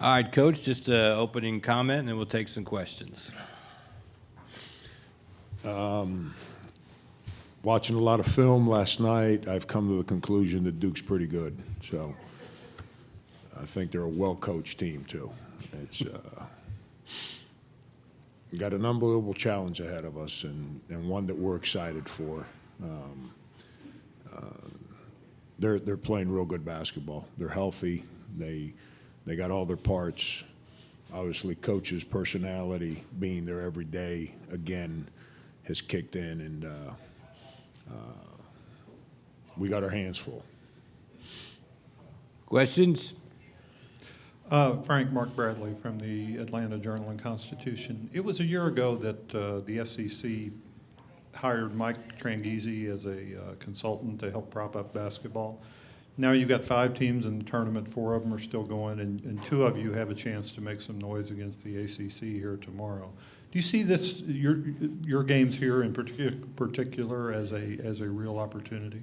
All right, Coach, just an opening comment, and then we'll take some questions. Watching a lot of film last night, I've come to the conclusion that Duke's pretty good. So I think they're a well-coached team, too. It's got an unbelievable challenge ahead of us and one that we're excited for. They're playing real good basketball. They're healthy. They got all their parts. Obviously, coach's personality, being there every day, again, has kicked in, and we got our hands full. Questions? Frank, Mark Bradley from the Atlanta Journal and Constitution. It was a year ago that the SEC hired Mike Tranghese as a consultant to help prop up basketball. Now you've got 5 teams in the tournament, 4 of them are still going, and 2 of you have a chance to make some noise against the ACC here tomorrow. Do you see this, your games here in particular as a real opportunity?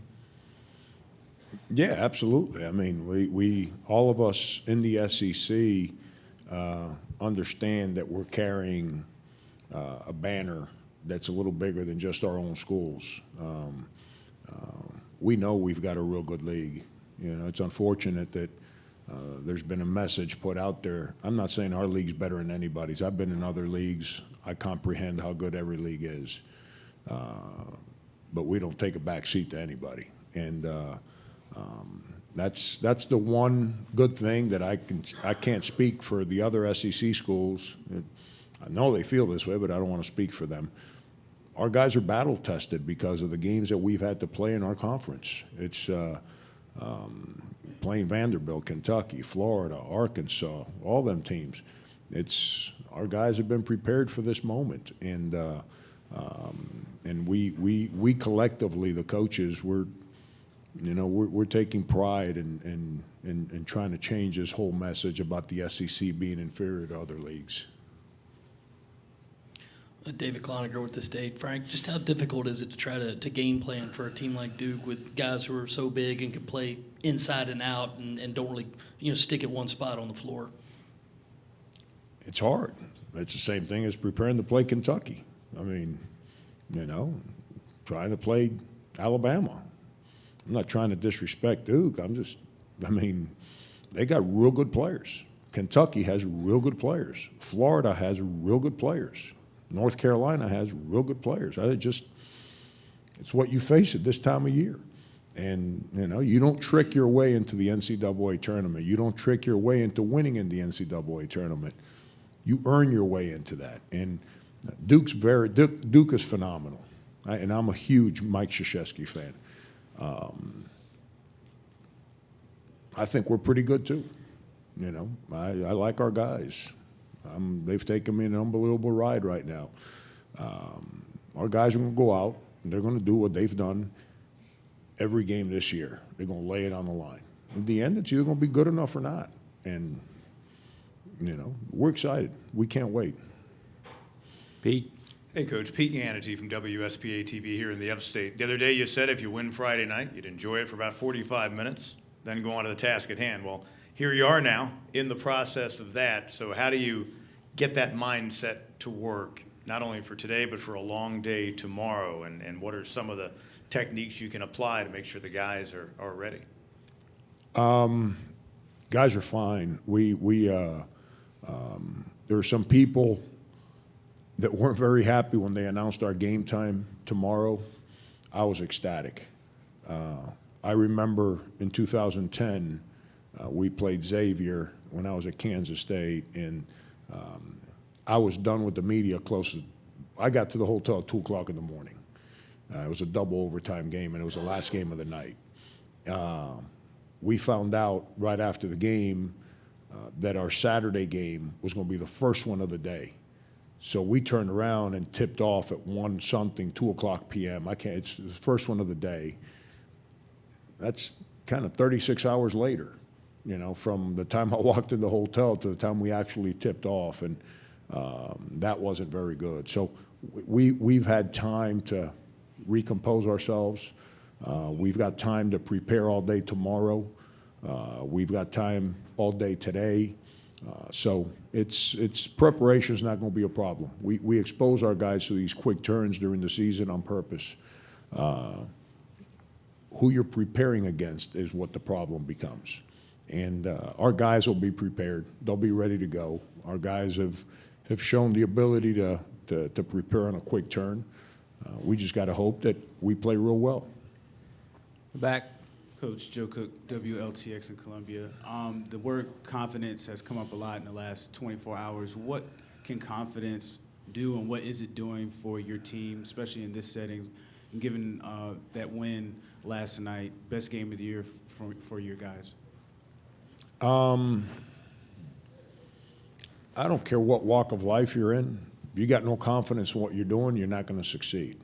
Yeah, absolutely. I mean, we all of us in the SEC understand that we're carrying a banner that's a little bigger than just our own schools. We know we've got a real good league. You know, it's unfortunate that there's been a message put out there. I'm not saying our league's better than anybody's. I've been in other leagues. I comprehend how good every league is. But we don't take a back seat to anybody. And that's the one good thing that I can't speak for the other SEC schools. I know they feel this way, but I don't want to speak for them. Our guys are battle tested because of the games that we've had to play in our conference. It's playing Vanderbilt, Kentucky, Florida, Arkansas, all them teams. Our guys have been prepared for this moment, and we collectively, the coaches, we're taking pride in trying to change this whole message about the SEC being inferior to other leagues. David Cloninger with the State. Frank, just how difficult is it to try to game plan for a team like Duke with guys who are so big and can play inside and out and don't really stick at one spot on the floor? It's hard. It's the same thing as preparing to play Kentucky. I mean, trying to play Alabama. I'm not trying to disrespect Duke. They got real good players. Kentucky has real good players. Florida has real good players. North Carolina has real good players. It's what you face at this time of year. And, you don't trick your way into the NCAA tournament. You don't trick your way into winning in the NCAA tournament. You earn your way into that. And Duke is phenomenal. And I'm a huge Mike Krzyzewski fan. I think we're pretty good too. I like our guys. They've taken me an unbelievable ride right now. Our guys are going to go out and they're going to do what they've done every game this year. They're going to lay it on the line. In the end, it's either going to be good enough or not. And, we're excited. We can't wait. Pete? Hey, Coach. Pete Yanity from WSPA TV here in the Upstate. The other day you said if you win Friday night, you'd enjoy it for about 45 minutes, then go on to the task at hand. Well, here you are now in the process of that. So how do you get that mindset to work, not only for today, but for a long day tomorrow? And what are some of the techniques you can apply to make sure the guys are ready? Guys are fine. There are some people that weren't very happy when they announced our game time tomorrow. I was ecstatic. I remember in 2010, we played Xavier when I was at Kansas State, and I was done with the media I got to the hotel at 2 o'clock in the morning. It was a double overtime game, and it was the last game of the night. We found out right after the game that our Saturday game was going to be the first one of the day. So we turned around and tipped off at 2 o'clock p.m. It's the first one of the day. That's kind of 36 hours later, from the time I walked in the hotel to the time we actually tipped off, and that wasn't very good. So we've had time to recompose ourselves. We've got time to prepare all day tomorrow. We've got time all day today. So it's preparation is not going to be a problem. We expose our guys to these quick turns during the season on purpose. Who you're preparing against is what the problem becomes. And our guys will be prepared. They'll be ready to go. Our guys have shown the ability to prepare on a quick turn. We just got to hope that we play real well. Back. Coach Joe Cook, WLTX in Columbia. The word confidence has come up a lot in the last 24 hours. What can confidence do, and what is it doing for your team, especially in this setting, and given that win last night, best game of the year for your guys? I don't care what walk of life you're in. If you got no confidence in what you're doing, you're not going to succeed.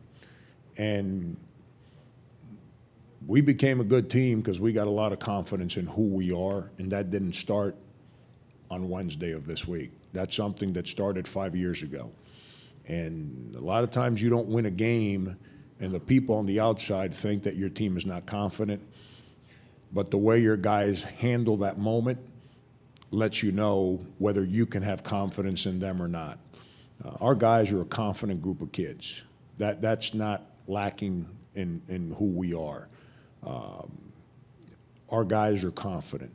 And we became a good team because we got a lot of confidence in who we are, and that didn't start on Wednesday of this week. That's something that started 5 years ago. And a lot of times you don't win a game, and the people on the outside think that your team is not confident. But the way your guys handle that moment lets you know whether you can have confidence in them or not. Our guys are a confident group of kids. That's not lacking in who we are. Our guys are confident.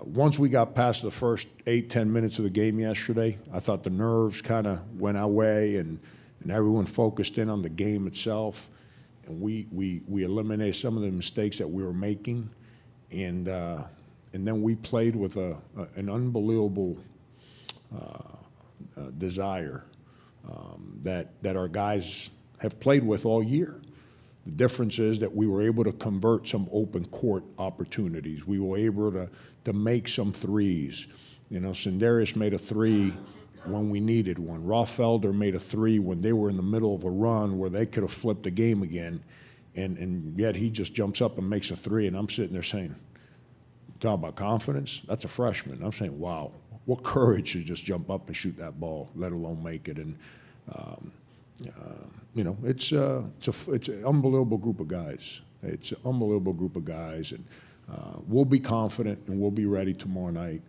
Once we got past the first 8-10 minutes of the game yesterday, I thought the nerves kind of went our way, and everyone focused in on the game itself. And we eliminated some of the mistakes that we were making, and then we played with an unbelievable desire that our guys have played with all year. The difference is that we were able to convert some open court opportunities. We were able to make some threes. You know, Sindarius made a three when we needed one. Roffelder made a three when they were in the middle of a run where they could have flipped the game again, and yet he just jumps up and makes a three, and I'm sitting there saying, talking about confidence, that's a freshman. I'm saying, wow, what courage to just jump up and shoot that ball, let alone make it. And you know, it's an unbelievable group of guys. It's an unbelievable group of guys, and we'll be confident and we'll be ready tomorrow night.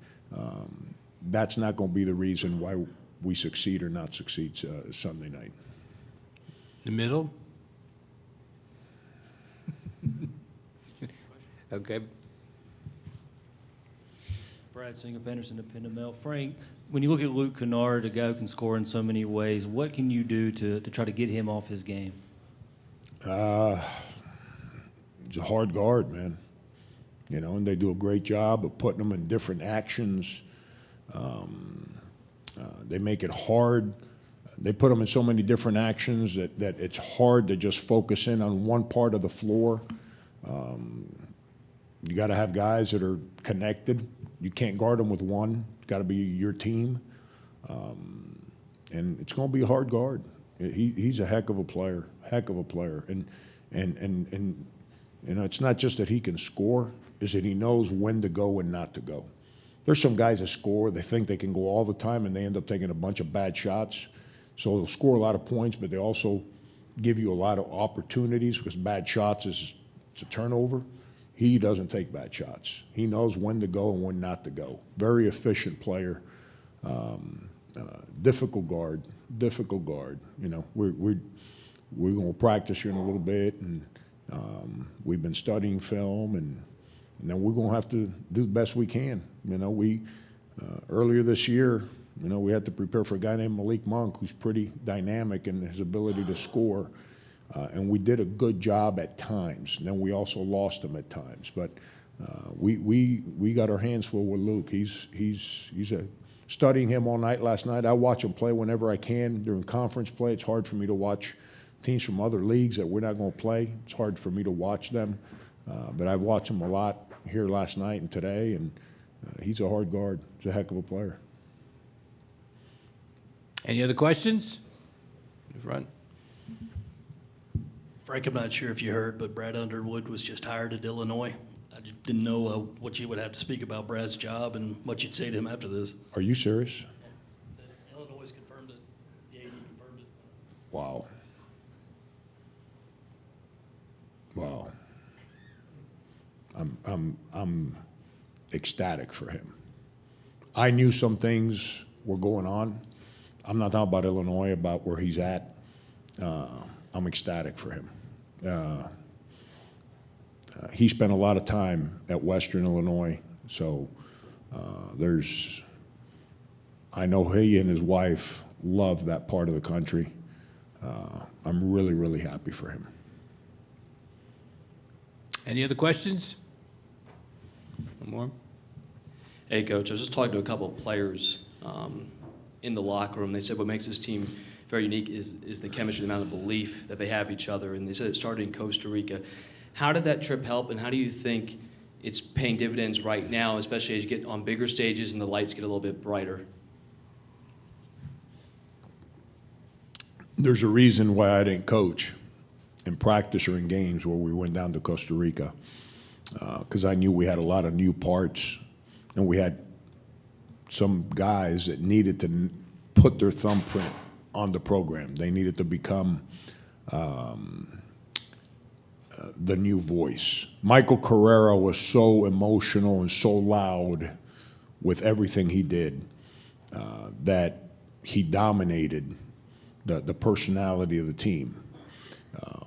That's not going to be the reason why we succeed or not succeed Sunday night. The middle? Okay. Brad Singer, Anderson, Independent Mail. Frank, when you look at Luke Kennard, a guy who can score in so many ways, what can you do to try to get him off his game? He's a hard guard, man. You know, and they do a great job of putting them in different actions. They make it hard. They put them in so many different actions that it's hard to just focus in on one part of the floor. You got to have guys that are connected. You can't guard them with one. It's got to be your team. And it's going to be a hard guard. He's a heck of a player, And you know, it's not just that he can score, is that he knows when to go and not to go. There's some guys that score, they think they can go all the time, and they end up taking a bunch of bad shots. So they'll score a lot of points, but they also give you a lot of opportunities, because bad shots it's a turnover. He doesn't take bad shots. He knows when to go and when not to go. Very efficient player. Difficult guard. You know, we're going to practice here in a little bit, and we've been studying film, and then we're going to have to do the best we can. You know, we earlier this year, you know, we had to prepare for a guy named Malik Monk, who's pretty dynamic in his ability to score. And we did a good job at times. And then we also lost him at times. But we got our hands full with Luke. Studying him all night last night. I watch him play whenever I can during conference play. It's hard for me to watch teams from other leagues that we're not going to play. It's hard for me to watch them. But I've watched him a lot here last night and today, and he's a hard guard. He's a heck of a player. Any other questions? In the front. Frank, I'm not sure if you heard, but Brad Underwood was just hired at Illinois. I just didn't know what you would have to speak about Brad's job and what you'd say to him after this. Are you serious? Illinois confirmed it. The AD confirmed it. Wow. Wow. I'm ecstatic for him. I knew some things were going on. I'm not talking about Illinois, about where he's at. I'm ecstatic for him. He spent a lot of time at Western Illinois, so I know he and his wife love that part of the country. I'm really, really happy for him. Any other questions? One more? Hey, Coach, I was just talking to a couple of players in the locker room. They said what makes this team very unique is the chemistry, the amount of belief that they have each other. And they said it started in Costa Rica. How did that trip help, and how do you think it's paying dividends right now, especially as you get on bigger stages and the lights get a little bit brighter? There's a reason why I didn't coach in practice or in games where we went down to Costa Rica, because I knew we had a lot of new parts, and we had some guys that needed to put their thumbprint on the program. They needed to become the new voice. Michael Carrera was so emotional and so loud with everything he did that he dominated the personality of the team.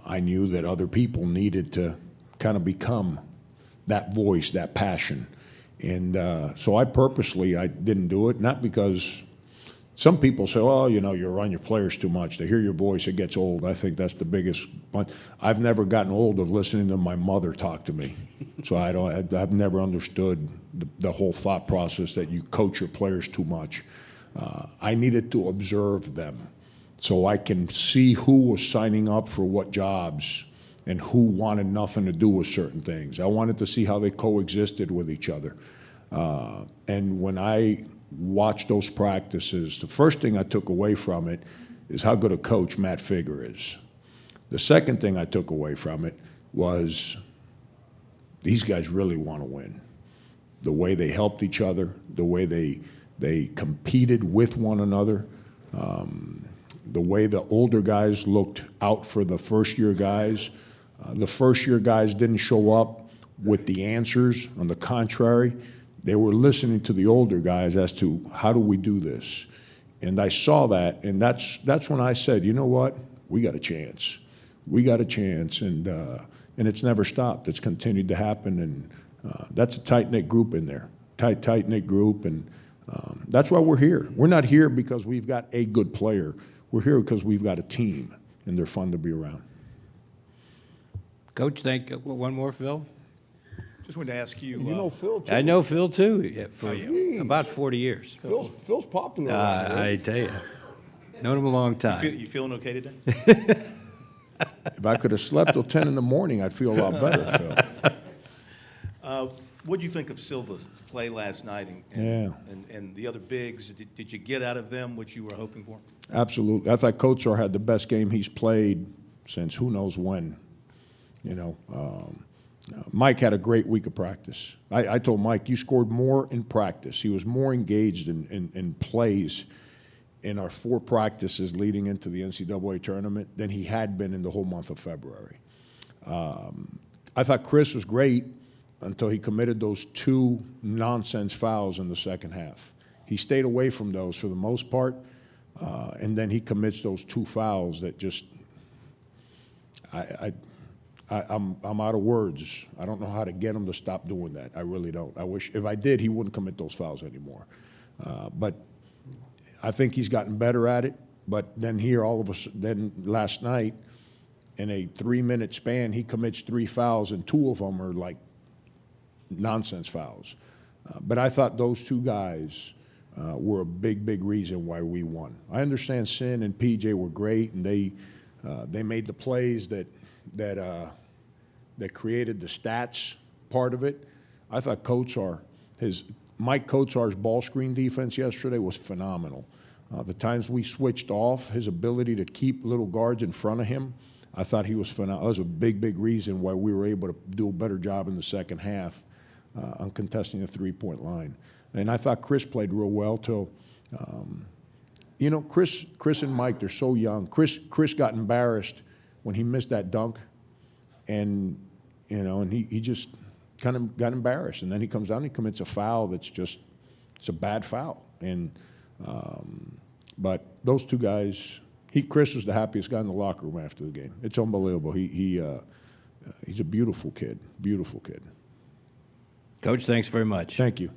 I knew that other people needed to kind of become that voice, that passion. And so I didn't do it, not because some people say, oh, you know, you're on your players too much. They hear your voice, it gets old. I think that's the biggest one. I've never gotten old of listening to my mother talk to me. So I've never understood the whole thought process that you coach your players too much. I needed to observe them so I can see who was signing up for what jobs and who wanted nothing to do with certain things. I wanted to see how they coexisted with each other. And when I watched those practices, the first thing I took away from it is how good a coach Matt Figger is. The second thing I took away from it was these guys really want to win. The way they helped each other, the way they competed with one another, the way the older guys looked out for the first-year guys. The first-year guys didn't show up with the answers. On the contrary, they were listening to the older guys as to how do we do this. And I saw that, and that's when I said, you know what, we got a chance. We got a chance, and it's never stopped. It's continued to happen, and that's a tight-knit group in there, tight-knit group, and that's why we're here. We're not here because we've got a good player. We're here because we've got a team, and they're fun to be around. Coach, thank you. One more, Phil? Just wanted to ask you. You know Phil, too. I know Phil, too, yeah, for yeah. about 40 years. Phil's popular around here. I tell you, known him a long time. You feeling okay today? If I could have slept till 10 in the morning, I'd feel a lot better, Phil. What did you think of Silva's play last night and the other bigs? Did you get out of them what you were hoping for? Absolutely. I thought Kotsar had the best game he's played since who knows when. You know, Mike had a great week of practice. I told Mike, you scored more in practice. He was more engaged in plays in our 4 practices leading into the NCAA tournament than he had been in the whole month of February. I thought Chris was great until he committed those 2 nonsense fouls in the second half. He stayed away from those for the most part, and then he commits those 2 fouls that just I'm out of words. I don't know how to get him to stop doing that. I really don't. I wish if I did, he wouldn't commit those fouls anymore. But I think he's gotten better at it. But then here, all of us, then last night, in a 3-minute span, he commits 3 fouls, and 2 of them are like nonsense fouls. But I thought those 2 guys were a big, big reason why we won. I understand Sin and PJ were great, and they made the plays that created the stats part of it. I thought Mike Kotsar's ball screen defense yesterday was phenomenal. The times we switched off, his ability to keep little guards in front of him, I thought he was phenomenal. That was a big, big reason why we were able to do a better job in the second half on contesting the 3-point line. And I thought Chris played real well till, you know, Chris and Mike, they're so young. Chris got embarrassed when he missed that dunk, and you know, and he just kind of got embarrassed, and then he comes down and he commits a foul that's just it's a bad foul. And but those two guys, Chris was the happiest guy in the locker room after the game. It's unbelievable. He's a beautiful kid, beautiful kid. Coach, thanks very much. Thank you.